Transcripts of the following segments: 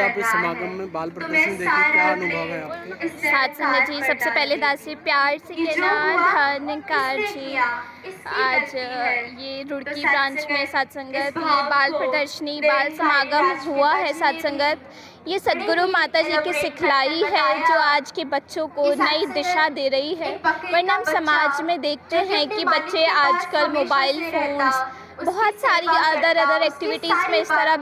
आप इस समागम में बाल प्रदर्शन देखे, क्या अनुभव है आपके? साथ संगत जी, सबसे पहले दासी प्यार से कहना धन्यकार जी। आज ये रुड़की ब्रांच में साथ संगत ये बाल प्रदर्शनी बाल समागम हुआ है। साथ संगत ये सद्गुरु माता जी की सिखलाई है जो आज के बच्चों को नई दिशा दे रही है। वरना हम समाज में देखते हैं कि बच्चे आजकल मोबाइल फोन्स बहुत सारी अदर एक्टिविटीज़ में इस तरह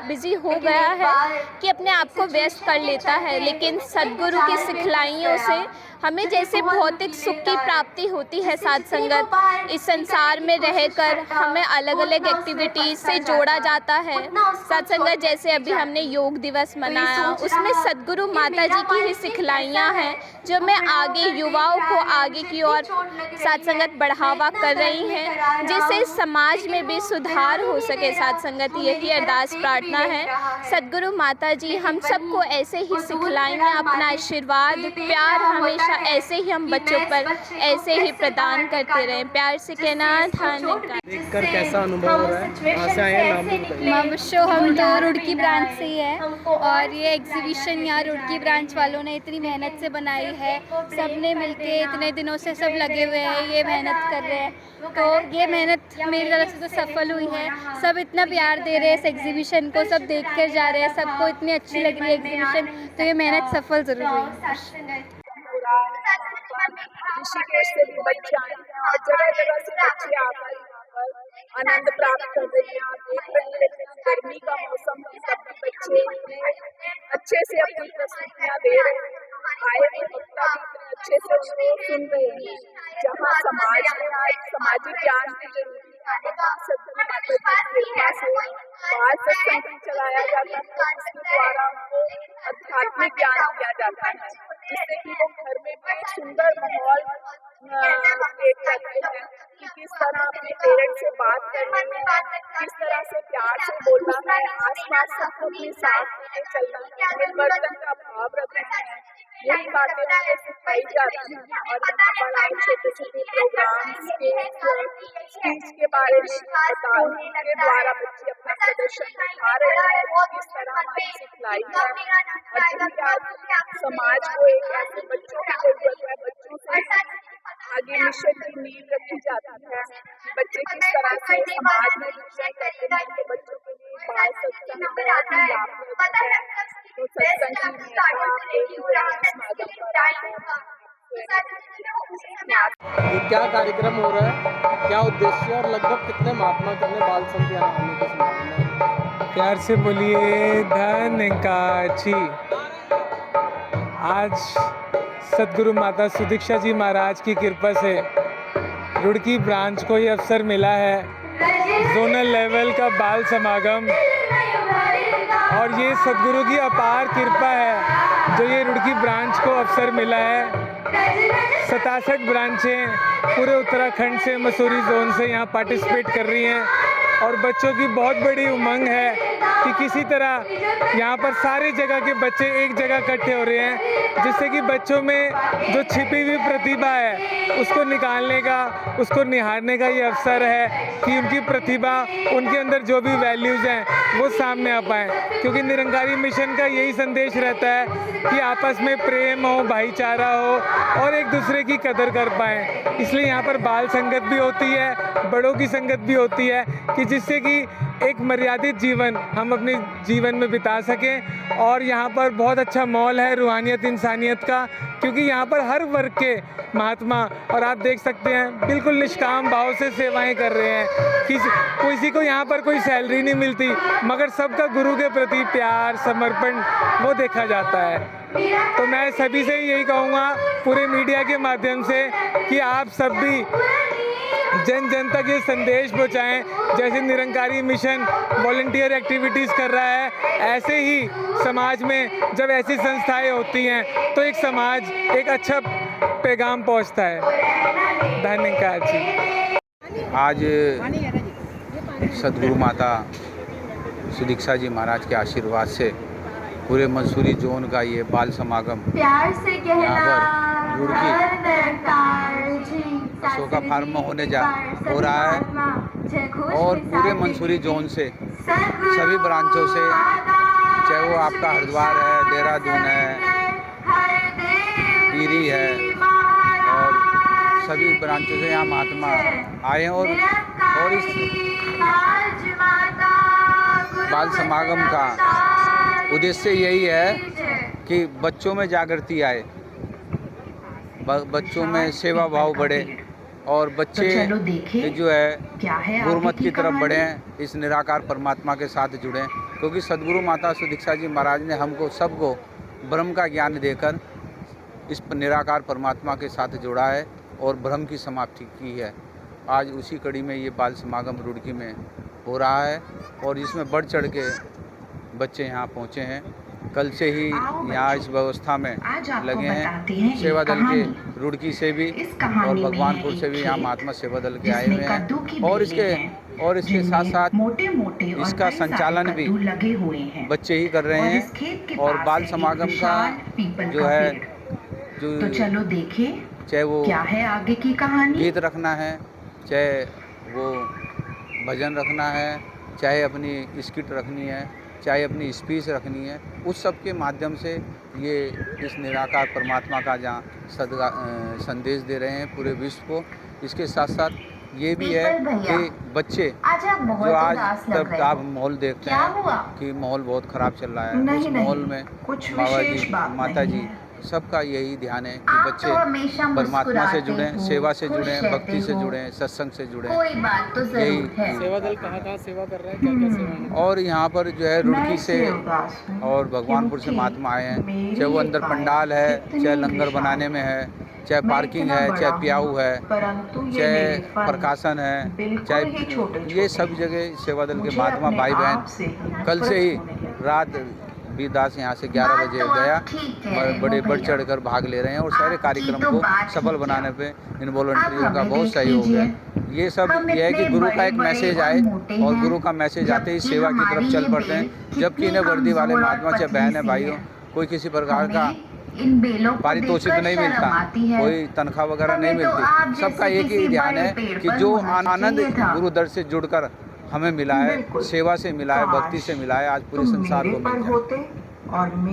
बिज़ी हो गया है कि अपने आप को व्यस्त कर लेता है। लेकिन सद्गुरु की सिखलाइयों से हमें जैसे भौतिक सुख की प्राप्ति होती है, साथ संगत इस संसार में रहकर हमें अलग अलग एक्टिविटीज़ से जोड़ा जाता है। साथ संगत जैसे अभी हमने योग दिवस मनाया, उसमें सद्गुरु माता जी की ही सिखलाइयाँ हैं जो मैं आगे युवाओं को आगे की ओर साथ संगत बढ़ावा कर रही हैं, जिससे समाज में भी सुधार हो सके। साथ संगत यही अरदास प्रार्थना है, सद्गुरु माता जी हम सबको ऐसे ही सिखलाइयाँ, अपना आशीर्वाद प्यार हमेशा ऐसे ही हम बच्चों पर ऐसे ही प्रदान करते रहें। प्यार से कहना धन्यवाद। देखकर कैसा अनुभव हो रहा है? कहाँ से आए हैं, नाम भी बताइए। मवशो हम तो रुड़की ब्रांच से ही है और ये एग्जीबिशन यहाँ रुड़की ब्रांच वालों ने इतनी मेहनत से बनाई है। सब ने मिलके इतने दिनों से सब लगे हुए हैं, ये मेहनत कर रहे हैं, तो ये मेहनत मेरी तरफ से तो सफल हुई है। सब इतना प्यार दे रहे हैं इस एग्जीबिशन को, सब देख कर जा रहे हैं, सबको इतनी अच्छी लग रही है एग्जीबिशन, तो ये मेहनत सफल ज़रूर हुई। ऋषिकेश से भी बच्चे आए हैं और जगह जगह से बच्चे आकर यहाँ पर आनंद प्राप्त कर रहे हैं। आप देख रहे हैं गर्मी का मौसम है, सभी बच्चे इतने अच्छे से अपनी प्रस्तुतियाँ दे रहे हैं। आए हुए वक्ता भी इतने अच्छे से उनको सुन रहे हैं। जहाँ समाज में आज सामाजिक ज्ञान की जरूरी है, वहाँ सद्गुरु माता जी की कृपा से बाल सत्संग भी चलाया जाता है, जिसके द्वारा उनको आध्यात्मिक ज्ञान दिया जाता है, जिससे कि वो घर में भी एक सुंदर माहौल क्रिएट करते हैं कि किस तरह अपने पेरेंट्स से बात करनी है, किस तरह से प्यार से बोलना है, आसपास सबको अपने साथ लेके चलना है, मिलवर्तन का भाव रखना है। यही बातें उनको सिखाई जाती हैं और यहाँ पर आज छोटे छोटे प्रोग्राम्स के स्पीच के बारे में बताने के द्वारा बच्चे अपना प्रदर्शन दिखा रहे हैं कि किस तरह हमारी सिखलाई है। और यही आज समाज को एक ऐसे बच्चों की जरूरत है, बच्चों से आगे मिशन की नींव रखी जाती है। बच्चे किस तरह से समाज में मिशन करते हैं, तो बच्चों के लिए बाल सत्संग बहुत ही लाभप्रद है। तो सत्संग की ये क्या कार्यक्रम हो रहा है, क्या उद्देश्य और लगभग कितने महात्मा कितने बाल संत यहाँ आने की संभावना है? प्यार से बोलिए धन्यकार जी। आज सद्गुरु माता सुदीक्षा जी महाराज की कृपा से रुड़की ब्रांच को ये अवसर मिला है जोनल लेवल का बाल समागम, और ये सद्गुरु की अपार कृपा है जो ये रुड़की ब्रांच को अवसर मिला है। 67 ब्रांचें पूरे उत्तराखंड से मसूरी जोन से यहाँ पार्टिसिपेट कर रही हैं और बच्चों की बहुत बड़ी उमंग है कि किसी तरह यहाँ पर सारी जगह के बच्चे एक जगह इकट्ठे हो रहे हैं, जिससे कि बच्चों में जो छिपी हुई प्रतिभा है उसको निकालने का, उसको निहारने का ये अवसर है कि उनकी प्रतिभा, उनके अंदर जो भी वैल्यूज़ हैं वो सामने आ पाएँ। क्योंकि निरंकारी मिशन का यही संदेश रहता है कि आपस में प्रेम हो, भाईचारा हो और एक दूसरे की कदर कर पाएँ। इसलिए यहाँ पर बाल संगत भी होती है, बड़ों की संगत भी होती है कि जिससे कि एक मर्यादित जीवन हम अपने जीवन में बिता सकें। और यहाँ पर बहुत अच्छा माहौल है रूहानियत इंसानियत का, क्योंकि यहाँ पर हर वर्ग के महात्मा, और आप देख सकते हैं बिल्कुल निष्काम भाव से सेवाएं कर रहे हैं। किसी को यहाँ पर कोई सैलरी नहीं मिलती, मगर सबका गुरु के प्रति प्यार समर्पण वो देखा जाता है। तो मैं सभी से यही कहूँगा पूरे मीडिया के माध्यम से कि आप सब भी जन जन तक ये संदेश पहुँचाएं। जैसे निरंकारी मिशन वॉलंटियर एक्टिविटीज़ कर रहा है, ऐसे ही समाज में जब ऐसी संस्थाएं होती हैं तो एक समाज एक अच्छा पैगाम पहुँचता है। धन्यवाद जी। आज सद्गुरु माता सुदीक्षा जी महाराज के आशीर्वाद से पूरे मंसूरी जोन का ये बाल समागम यहाँ पर रुड़की अशोका फार्म में हो रहा है और पूरे मंसूरी जोन से सभी ब्रांचों से चाहे वो आपका हरिद्वार है, देहरादून है, टिहरी है, और सभी ब्रांचों से यहाँ महात्मा आए हैं। और इस बाल समागम का उद्देश्य यही है कि बच्चों में जागृति आए, बच्चों में सेवा भाव बढ़े और बच्चे जो है गुरुमत की तरफ बढ़ें, इस निराकार परमात्मा के साथ जुड़ें। क्योंकि सद्गुरु माता सुदीक्षा जी महाराज ने हमको सबको ब्रह्म का ज्ञान देकर इस निराकार परमात्मा के साथ जोड़ा है और ब्रह्म की समाप्ति की है। आज उसी कड़ी में ये बाल समागम रुड़की में हो रहा है और इसमें बढ़ चढ़ के बच्चे यहाँ पहुँचे हैं। कल से ही यहाँ इस व्यवस्था में लगे हैं। सेवा दल के रुड़की से भी और भगवानपुर से भी यहाँ महात्मा सेवा दल के आए हुए हैं और इसके साथ साथ इसका संचालन भी बच्चे ही कर रहे हैं। और बाल समागम का जो है तो चलो देखें चाहे वो क्या है आगे की कहानी। गीत रखना है, चाहे वो भजन रखना है, चाहे अपनी स्किट रखनी है, चाहे अपनी स्पीच रखनी है, उस सब के माध्यम से ये इस निराकार परमात्मा का जहाँ संदेश दे रहे हैं पूरे विश्व को। इसके साथ साथ ये भी है कि बच्चे जो आज तब आप माहौल देखते हैं कि माहौल बहुत ख़राब चल रहा है, उस माहौल में बाबा जी, माता जी, सबका यही ध्यान है कि बच्चे परमात्मा से जुड़ें, सेवा से जुड़ें, भक्ति से जुड़ें, सत्संग से जुड़ें। यही सेवा दल कहाँ सेवा कर रहे हैं, क्या क्या सेवा है? और यहाँ पर जो है रुड़की से और भगवानपुर से महात्मा आए हैं। चाहे वो अंदर पंडाल है, चाहे लंगर बनाने में है, चाहे पार्किंग है, चाहे प्याऊ है, चाहे प्रकाशन है, चाहे ये सब जगह सेवा दल के महात्मा भाई बहन कल से ही रात बीरदास यहाँ से 11 बजे गया, बड़े बढ़ चढ़ कर भाग ले रहे हैं और सारे कार्यक्रम को सफल बनाने पे इन वॉलंटियरों का बहुत सहयोग है। ये सब ये है कि गुरु का एक मैसेज आए और गुरु का मैसेज आते ही सेवा की तरफ चल पड़ते हैं। जबकि इन्हें वर्दी वाले महात्मा, चाहे बहन है, भाई हो, कोई किसी प्रकार का पारितोषिक नहीं मिलता, कोई तनख्वाह वगैरह नहीं मिलती। सबका एक ही ध्यान है कि जो आनंद गुरु दर से जुड़कर हमें मिला है, सेवा से मिला है, भक्ति से मिला है, आज पूरे संसार को मिल जाए।